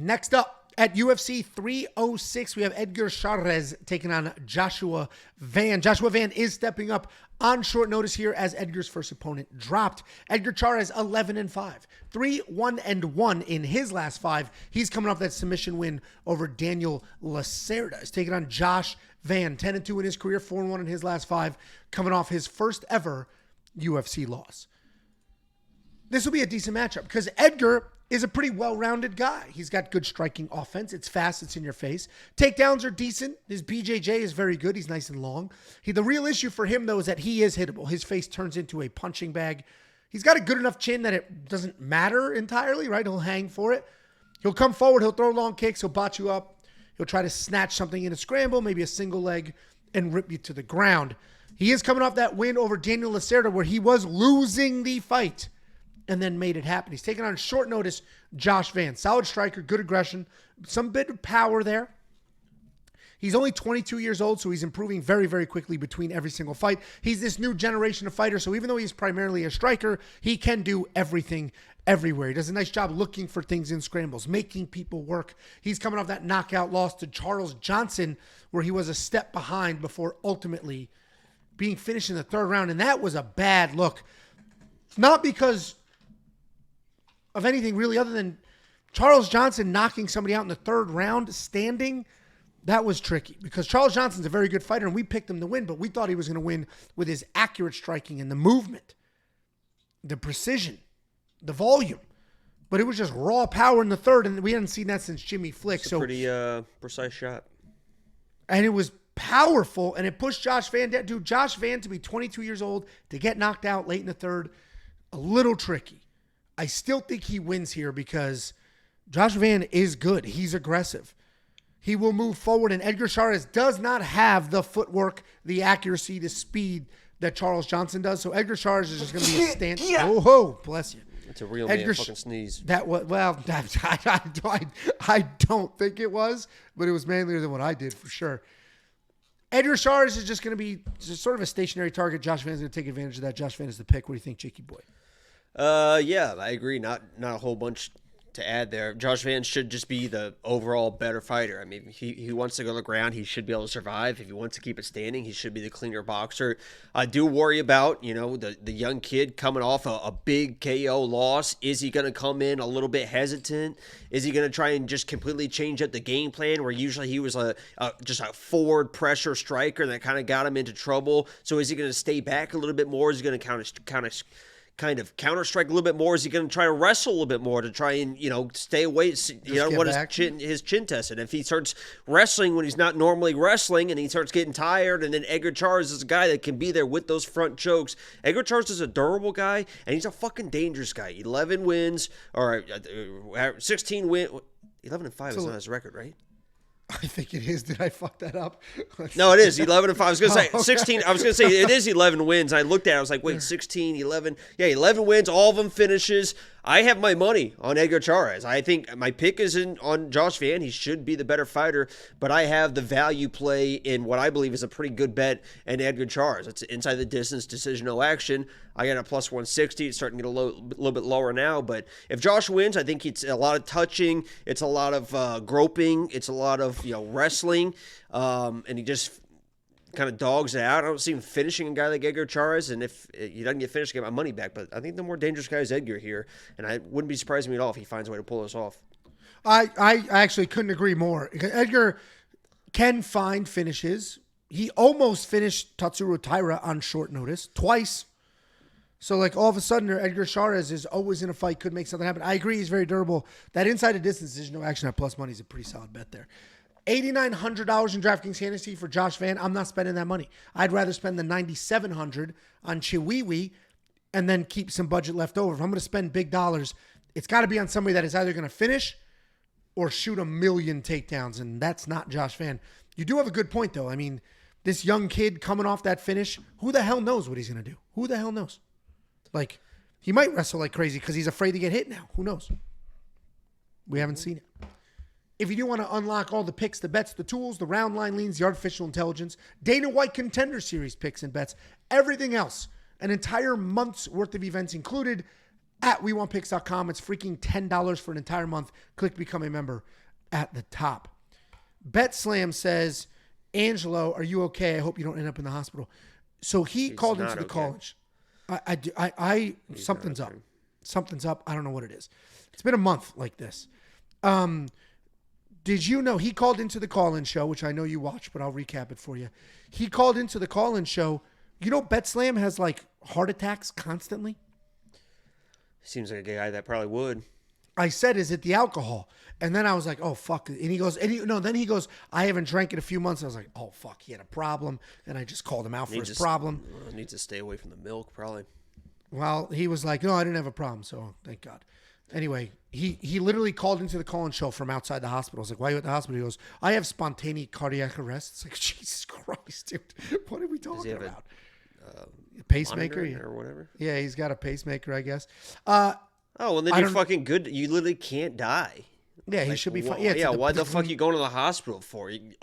Next up, at UFC 306, we have Edgar Chairez taking on Joshua Van. Joshua Van is stepping up on short notice here as Edgar's first opponent dropped. Edgar Chairez 11-5, 3-1-1 in his last 5. He's coming off that submission win over Daniel Lacerda. He's taking on Josh Van, 10-2 in his career, 4-1 in his last 5, coming off his first ever UFC loss. This will be a decent matchup because Edgar is a pretty well-rounded guy. He's got good striking offense. It's fast. It's in your face. Takedowns are decent. His BJJ is very good. He's nice and long. The real issue for him, though, is that he is hittable. His face turns into a punching bag. He's got a good enough chin that it doesn't matter entirely, right? He'll hang for it. He'll come forward. He'll throw long kicks. He'll bot you up. He'll try to snatch something in a scramble, maybe a single leg, and rip you to the ground. He is coming off that win over Daniel Lacerda where he was losing the fight and then made it happen. He's taking on short notice Josh Van. Solid striker, good aggression, some bit of power there. He's only 22 years old, so he's improving very, very quickly between every single fight. He's this new generation of fighter, so even though he's primarily a striker, he can do everything everywhere. He does a nice job looking for things in scrambles, making people work. He's coming off that knockout loss to Charles Johnson, where he was a step behind before ultimately being finished in the third round, and that was a bad look. Not because of anything really other than Charles Johnson knocking somebody out in the third round standing. That was tricky because Charles Johnson's a very good fighter and we picked him to win, but we thought he was going to win with his accurate striking and the movement, the precision, the volume. But it was just raw power in the third, and we hadn't seen that since Jimmy Flick. It's a pretty precise shot. And it was powerful, and it pushed Josh Van down. Dude, Josh Van to be 22 years old, to get knocked out late in the third, a little tricky. I still think he wins here because Josh Van is good. He's aggressive. He will move forward, and Edgar Chairez does not have the footwork, the accuracy, the speed that Charles Johnson does. So Edgar Chairez is just going to be a stand. Oh, ho, bless you. It's a real man fucking sneeze. That was, well, I don't think it was, but it was manlier than what I did for sure. Edgar Chairez is just going to be just sort of a stationary target. Josh Van's going to take advantage of that. Josh Van is the pick. What do you think, Jakey boy? Yeah, I agree. Not a whole bunch to add there. Josh Van should just be the overall better fighter. I mean, he wants to go to the ground. He should be able to survive. If he wants to keep it standing, he should be the cleaner boxer. I do worry about, the young kid coming off a big KO loss. Is he going to come in a little bit hesitant? Is he going to try and just completely change up the game plan where usually he was just a forward pressure striker that kind of got him into trouble? So is he going to stay back a little bit more? Is he going to kind of counter-strike a little bit more? Is he going to try to wrestle a little bit more to try and, stay away, what his chin tested? If he starts wrestling when he's not normally wrestling and he starts getting tired, and then Edgar Chairez is a guy that can be there with those front chokes. Edgar Chairez is a durable guy, and he's a fucking dangerous guy. 11 wins, or 16 wins. 11-5 is not his record, right? I think it is. Did I fuck that up? No, it is 11-5. I was going to say 16. I was going to say it is 11 wins. I looked at it. I was like, wait, 16, 11. Yeah, 11 wins. All of them finishes. I have my money on Edgar Chairez. I think my pick is on Josh Van. He should be the better fighter, but I have the value play in what I believe is a pretty good bet in Edgar Chairez. It's inside the distance, decision, no action. I got a plus 160. It's starting to get a little bit lower now, but if Josh wins, I think it's a lot of touching. It's a lot of groping. It's a lot of wrestling, and he just kind of dogs it out. I don't see him finishing a guy like Edgar Chairez, and if he doesn't get finished, I get my money back. But I think the more dangerous guy is Edgar here, and I wouldn't be surprised me at all if he finds a way to pull this off. I actually couldn't agree more. Edgar can find finishes. He almost finished Tatsuro Taira on short notice twice. So, all of a sudden, Edgar Chairez is always in a fight, could make something happen. I agree, he's very durable. That inside the distance decision, no action at plus money is a pretty solid bet there. $8,900 in DraftKings Fantasy for Josh Van. I'm not spending that money. I'd rather spend the $9,700 on Chiwiwi and then keep some budget left over. If I'm going to spend big dollars, it's got to be on somebody that is either going to finish or shoot a million takedowns, and that's not Josh Van. You do have a good point, though. I mean, this young kid coming off that finish, who the hell knows what he's going to do? Who the hell knows? He might wrestle like crazy because he's afraid to get hit now. Who knows? We haven't seen it. If you do want to unlock all the picks, the bets, the tools, the round line leans, the artificial intelligence, Dana White Contender Series picks and bets, everything else, an entire month's worth of events included at WeWantPicks.com. It's freaking $10 for an entire month. Click Become a Member at the top. BetSlam says, Angelo, are you okay? I hope you don't end up in the hospital. So he's called into the college. Something's up. Something's up. I don't know what it is. It's been a month like this. Did you know he called into the call-in show, which I know you watched, but I'll recap it for you. He called into the call-in show. You know, BetSlam has like heart attacks constantly. Seems like a guy that probably would. I said, is it the alcohol? And then I was like, oh, fuck. And he goes, then he goes, I haven't drank in a few months. I was like, oh, fuck, he had a problem. And I just called him out for his problem. Needs to stay away from the milk, probably. Well, he was like, no, I didn't have a problem. So thank God. Anyway, he literally called into the call-in show from outside the hospital. I was like, why are you at the hospital? He goes, I have spontaneous cardiac arrest. It's like, Jesus Christ, dude. What are we talking about? A pacemaker or whatever? Yeah, he's got a pacemaker, I guess. Well, then you're fucking good. You literally can't die. Yeah, he should be fine. Yeah, why the fuck are you going to the hospital for? And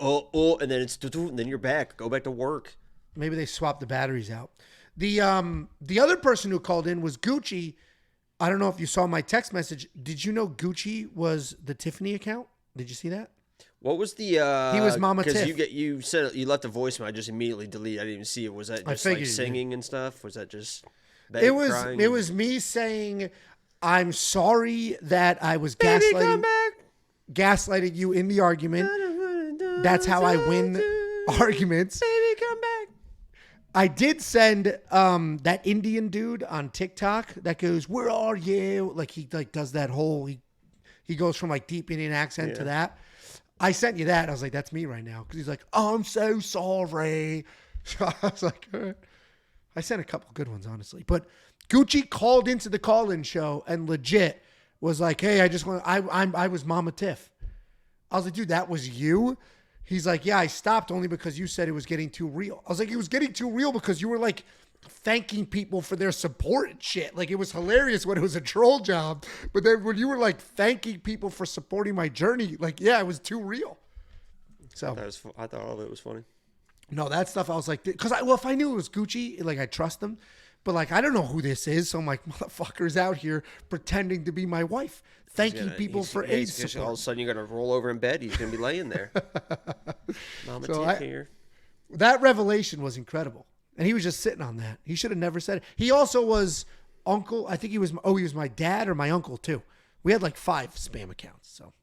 then and then you're back. Go back to work. Maybe they swapped the batteries out. The other person who called in was Gucci. I don't know if you saw my text message. Did you know Gucci was the Tiffany account? Did you see that? What was the? He was Mama Tiff. Because you said you left a voicemail. I just immediately deleted. I didn't even see it. Was that just like singing and stuff? Was that just? It was me saying, I'm sorry that I was gaslighting you in the argument. That's how I win arguments. Baby, come back. I did send that Indian dude on TikTok that goes, where are you? Like he does that whole, he goes from like deep Indian accent to that. I sent you that. I was like, that's me right now. Because he's like, oh, I'm so sorry. So I was like, all right. I sent a couple good ones, honestly. But Gucci called into the call-in show and legit was like, hey, I was Mama Tiff. I was like, dude, that was you? He's like, yeah, I stopped only because you said it was getting too real. I was like, it was getting too real because you were like thanking people for their support and shit. Like it was hilarious when it was a troll job. But then when you were like thanking people for supporting my journey, like, yeah, it was too real. So I thought all of it was funny. No, that stuff I was like, because if I knew it was Gucci, like I trust him. But like, I don't know who this is. So I'm like, motherfucker's out here pretending to be my wife. Thanking people for AIDS support. All of a sudden you're going to roll over in bed. He's going to be laying there. Mama Tiff here. That revelation was incredible. And he was just sitting on that. He should have never said it. He also was uncle. I think he was my dad or my uncle too. We had like 5 spam accounts. So